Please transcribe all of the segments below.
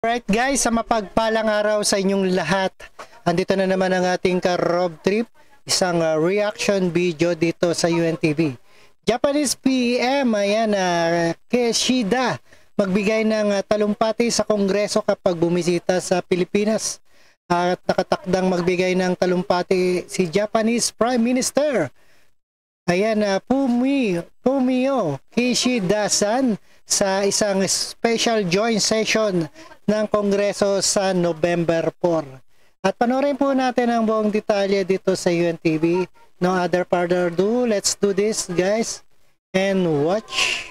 Alright guys, sa mapagpalang araw sa inyong lahat. Andito na naman ang ating ka-road trip, isang reaction video dito sa UNTV. Japanese PM, ayan, Kishida, magbigay ng talumpati sa Kongreso kapag bumisita sa Pilipinas. At nakatakdang magbigay ng talumpati si Japanese Prime Minister. Ayan, Fumio Kishida-san sa isang special joint session ng Kongreso sa November 4. At panoorin po natin ang buong detalye dito sa UNTV. No other further ado, let's do this guys and watch.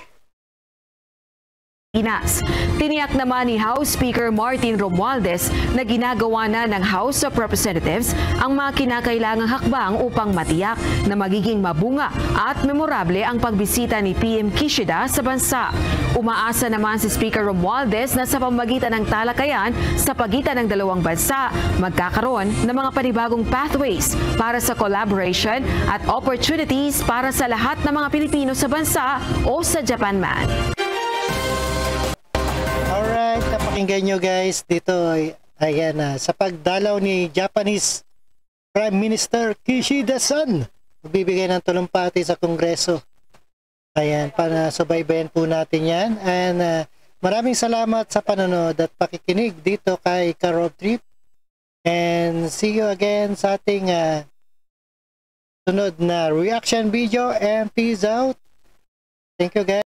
Tiniyak naman ni House Speaker Martin Romualdez na ginagawa na ng House of Representatives ang mga kinakailangang hakbang upang matiyak na magiging mabunga at memorable ang pagbisita ni PM Kishida sa bansa. Umaasa naman si Speaker Romualdez na sa pamamagitan ng talakayan sa pagitan ng dalawang bansa, magkakaroon ng mga panibagong pathways para sa collaboration at opportunities para sa lahat ng mga Pilipino sa bansa o sa Japan man. Alright, napakinggan nyo guys dito. Ayan, sa pagdalaw ni Japanese Prime Minister Kishida-san, magbibigay ng talumpati sa Kongreso. Ayan, panasubaybayan po natin yan. And maraming salamat sa panonood at pakikinig dito kay ka-road trip. And see you again sa ating sunod na reaction video, and peace out. Thank you guys.